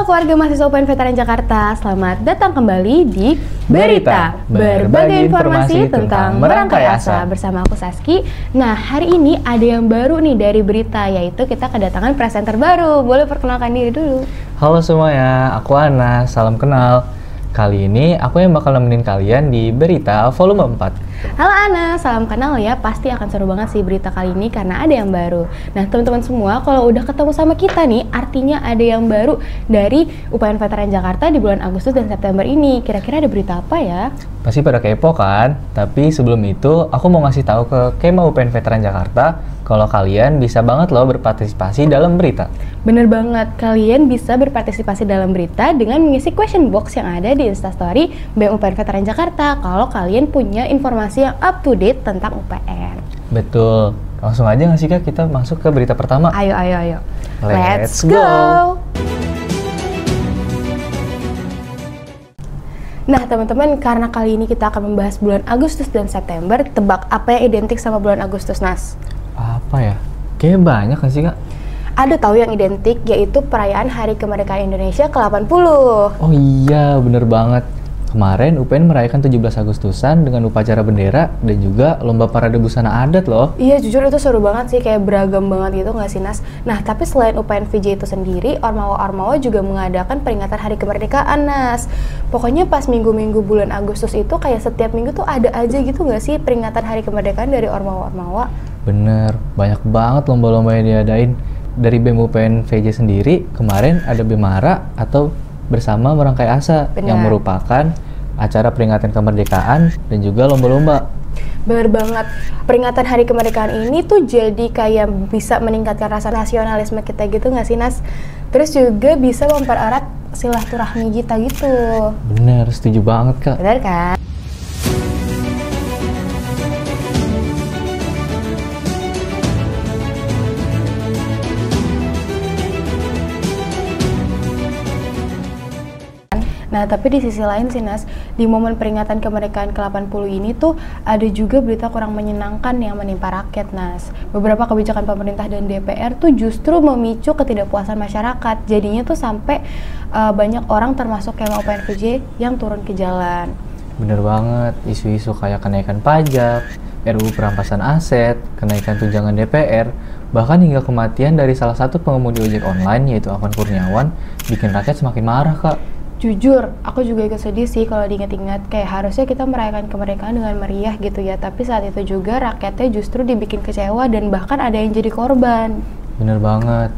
keluarga mahasiswa UPN Veteran Jakarta, selamat datang kembali di Berita, berbagai informasi tentang merangkai asa bersama aku Saski. Nah, hari ini ada yang baru nih dari Berita, yaitu kita kedatangan presenter baru. Boleh perkenalkan diri dulu. Halo semuanya, aku Ana, salam kenal. Kali ini aku yang bakal nemenin kalian di Berita volume 4. Halo Ana, salam kenal ya. Pasti akan seru banget sih berita kali ini karena ada yang baru. Nah teman-teman semua, kalau udah ketemu sama kita nih, artinya ada yang baru dari UPN Veteran Jakarta di bulan Agustus dan September ini. Kira-kira ada berita apa ya? Pasti pada kepo kan? Tapi sebelum itu, aku mau ngasih tahu ke Kema UPN Veteran Jakarta kalau kalian bisa banget loh berpartisipasi dalam berita. Bener banget, kalian bisa berpartisipasi dalam berita dengan mengisi question box yang ada di Instastory BEM UPN Veteran Jakarta kalau kalian punya informasi yang up to date tentang UPN. Betul, langsung aja nggak sih Kak kita masuk ke berita pertama? Ayo. Let's go! Nah teman-teman, karena kali ini kita akan membahas bulan Agustus dan September, tebak apa yang identik sama bulan Agustus, Nas? Apa ya? Kayaknya banyak kan sih Kak? Ada tahu yang identik, yaitu perayaan Hari Kemerdekaan Indonesia ke-80. Oh iya, bener banget. Kemarin UPN merayakan 17 Agustusan dengan upacara bendera dan juga lomba parade busana adat loh. Iya, jujur itu seru banget sih, kayak beragam banget gitu nggak sih Nas? Nah, tapi selain UPN VJ itu sendiri, Ormawa-Ormawa juga mengadakan peringatan Hari Kemerdekaan, Nas. Pokoknya pas minggu-minggu bulan Agustus itu kayak setiap minggu tuh ada aja gitu nggak sih peringatan Hari Kemerdekaan dari Ormawa-Ormawa? Bener, banyak banget lomba-lomba yang diadain. Dari BEM UPN VJ sendiri, kemarin ada BEMARA atau Bersama Merangkai Asa. Bener. Yang merupakan acara peringatan kemerdekaan dan juga lomba-lomba. Bener banget, peringatan Hari Kemerdekaan ini tuh jadi kayak bisa meningkatkan rasa nasionalisme kita gitu nggak sih Nas? Terus juga bisa mempererat silaturahmi kita gitu. Bener, setuju banget Kak. Bener kan? Nah, tapi di sisi lain sih Nas, di momen peringatan kemerdekaan ke-80 ini tuh ada juga berita kurang menyenangkan yang menimpa rakyat, Nas. Beberapa kebijakan pemerintah dan DPR tuh justru memicu ketidakpuasan masyarakat. Jadinya tuh sampai banyak orang termasuk Kema UPN VJ yang turun ke jalan. Bener banget, isu-isu kayak kenaikan pajak, RUU perampasan aset, kenaikan tunjangan DPR, bahkan hingga kematian dari salah satu pengemudi ojek online yaitu Afan Kurniawan bikin rakyat semakin marah, Kak. Jujur, aku juga ikut sedih sih kalau diingat-ingat, kayak harusnya kita merayakan kemerdekaan dengan meriah gitu ya, tapi saat itu juga rakyatnya justru dibikin kecewa dan bahkan ada yang jadi korban. Bener banget,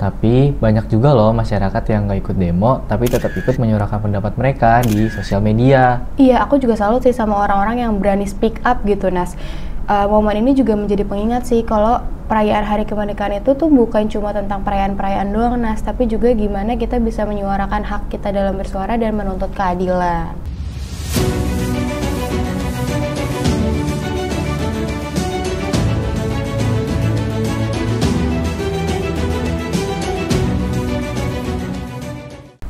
tapi banyak juga loh masyarakat yang nggak ikut demo tapi tetap ikut menyuarakan pendapat mereka di sosial media. Iya, aku juga salut sih sama orang-orang yang berani speak up gitu, Nas. Momen ini juga menjadi pengingat sih kalau perayaan Hari Kemerdekaan itu tuh bukan cuma tentang perayaan-perayaan doang, Nas, tapi juga gimana kita bisa menyuarakan hak kita dalam bersuara dan menuntut keadilan.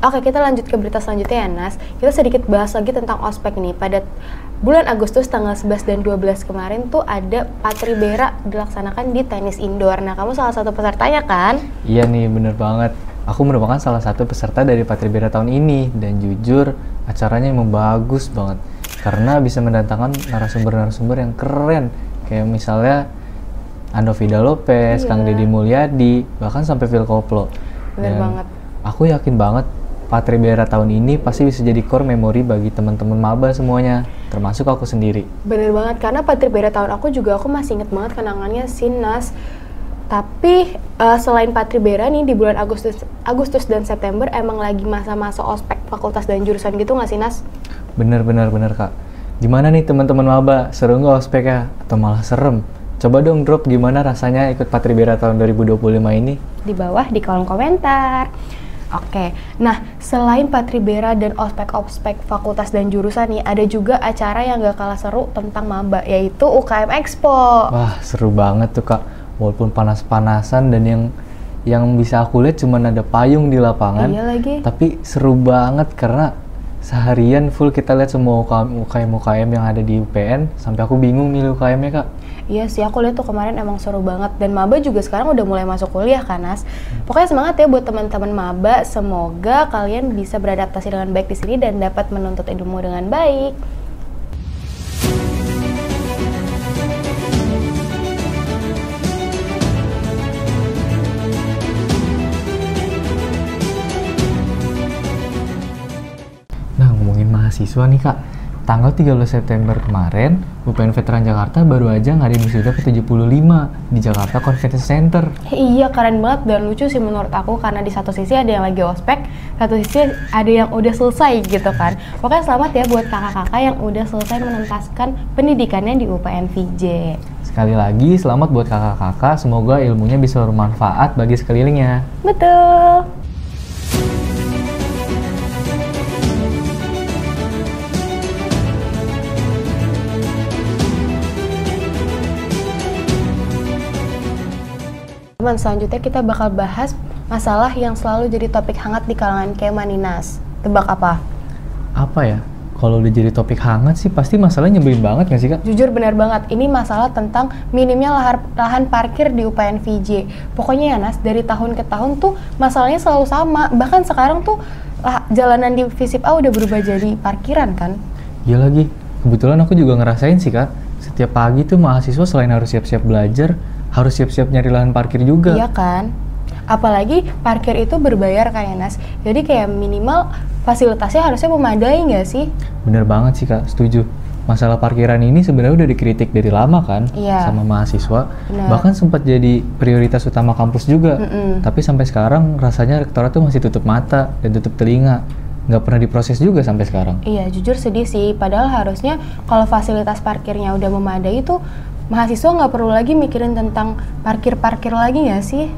Oke, kita lanjut ke berita selanjutnya ya, Nas. Kita sedikit bahas lagi tentang ospek nih. Pada bulan Agustus tanggal 11 dan 12 kemarin tuh ada Patribera dilaksanakan di tenis indoor. Nah, kamu salah satu pesertanya kan? Iya nih, bener banget. Aku merupakan salah satu peserta dari Patribera tahun ini. Dan jujur, acaranya emang bagus banget. Karena bisa mendatangkan narasumber-narasumber yang keren. Kayak misalnya Andovida Lopez, iya. Kang Deddy Mulyadi, bahkan sampai Phil Koplo. Bener banget. Aku yakin banget Patribera tahun ini pasti bisa jadi core memory bagi teman-teman maba semuanya, termasuk aku sendiri. Bener banget, karena Patribera tahun aku masih inget banget kenangannya sih, Nas. Tapi selain Patribera nih di bulan Agustus dan September emang lagi masa-masa ospek fakultas dan jurusan gitu nggak sih, Nas? Bener Kak. Gimana nih teman-teman maba, seru nggak ospeknya? Atau malah serem? Coba dong drop gimana rasanya ikut Patribera tahun 2025 ini? Di bawah di kolom komentar. Oke, nah selain Patribera dan ospek-ospek fakultas dan jurusan nih, ada juga acara yang gak kalah seru tentang maba, yaitu UKM Expo. Wah, seru banget tuh Kak. Walaupun panas-panasan dan yang bisa aku lihat cuma ada payung di lapangan. Iya lagi. Tapi seru banget karena Seharian full kita lihat semua UKM yang ada di UPN, sampai aku bingung milih UKM-nya Kak. Iya sih, aku lihat tuh kemarin emang seru banget. Dan maba juga sekarang udah mulai masuk kuliah kan, Nas. Pokoknya semangat ya buat teman-teman maba. Semoga kalian bisa beradaptasi dengan baik di sini dan dapat menuntut ilmu dengan baik. Nah, ngomongin mahasiswa nih Kak, tanggal 13 September kemarin, UPN Veteran Jakarta baru aja ngadain wisuda ke-75 di Jakarta Convention Center. Iya, keren banget dan lucu sih menurut aku, karena di satu sisi ada yang lagi ospek, satu sisi ada yang udah selesai gitu kan. Pokoknya selamat ya buat kakak-kakak yang udah selesai menuntaskan pendidikannya di UPN VJ. Sekali lagi, selamat buat kakak-kakak, semoga ilmunya bisa bermanfaat bagi sekelilingnya. Betul. Teman, selanjutnya kita bakal bahas masalah yang selalu jadi topik hangat di kalangan Kemaninas. Tebak apa? Apa ya? Kalau udah jadi topik hangat sih pasti masalahnya nyebelin banget nggak sih Kak? Jujur benar banget, ini masalah tentang minimnya lahan parkir di UPN VJ. Pokoknya ya Nas, dari tahun ke tahun tuh masalahnya selalu sama. Bahkan sekarang tuh jalanan di Visip A udah berubah jadi parkiran kan? Iya lagi, kebetulan aku juga ngerasain sih Kak. Setiap pagi tuh mahasiswa selain harus siap-siap belajar, harus siap-siap nyari lahan parkir juga. Iya kan? Apalagi parkir itu berbayar kan ya Nas? Jadi kayak minimal fasilitasnya harusnya memadai nggak sih? Bener banget sih Kak, setuju. Masalah parkiran ini sebenarnya udah dikritik dari lama kan, Iya. sama mahasiswa. Bener. Bahkan sempat jadi prioritas utama kampus juga. Tapi sampai sekarang rasanya rektorat tuh masih tutup mata dan tutup telinga. Nggak pernah diproses juga sampai sekarang. Iya, jujur sedih sih. Padahal harusnya kalau fasilitas parkirnya udah memadai tuh mahasiswa nggak perlu lagi mikirin tentang parkir-parkir lagi nggak sih?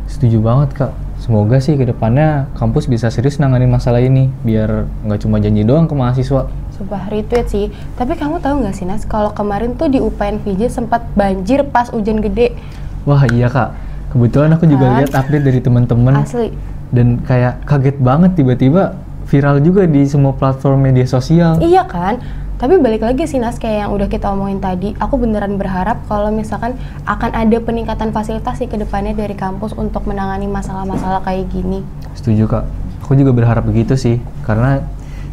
Setuju banget Kak. Semoga sih kedepannya kampus bisa serius nanganin masalah ini, biar nggak cuma janji doang ke mahasiswa. Sumpah retweet sih. Tapi kamu tahu nggak sih Nas, kalau kemarin tuh di UPN VJ sempat banjir pas hujan gede. Wah iya Kak, kebetulan aku juga lihat update dari teman-teman. Asli. Dan kayak kaget banget tiba-tiba viral juga di semua platform media sosial. Iya kan? Tapi balik lagi sih Nas, kayak yang udah kita omongin tadi, aku beneran berharap kalau misalkan akan ada peningkatan fasilitas sih ke depannya dari kampus untuk menangani masalah-masalah kayak gini. Setuju Kak, aku juga berharap begitu sih.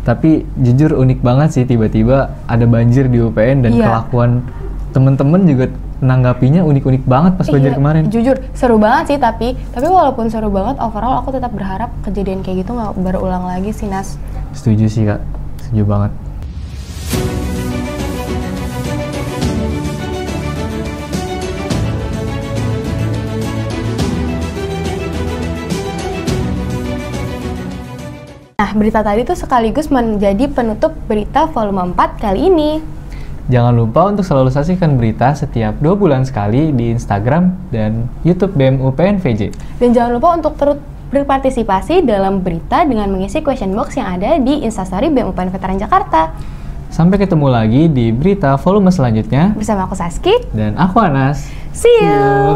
Tapi jujur unik banget sih tiba-tiba ada banjir di UPN dan Iya. kelakuan temen-temen juga menanggapinya unik-unik banget pas banjir Iya, kemarin. Jujur seru banget sih, tapi walaupun seru banget, overall aku tetap berharap kejadian kayak gitu nggak berulang lagi sih Nas. Setuju sih Kak, setuju banget. Nah, berita tadi tuh sekaligus menjadi penutup berita volume 4 kali ini. Jangan lupa untuk selalu saksikan berita setiap 2 bulan sekali di Instagram dan YouTube BEM UPN VJ. Dan jangan lupa untuk terus berpartisipasi dalam berita dengan mengisi question box yang ada di Instastory BEM UPN Veteran Jakarta. Sampai ketemu lagi di berita volume selanjutnya. Bersama aku Saski. Dan aku Anas. See you!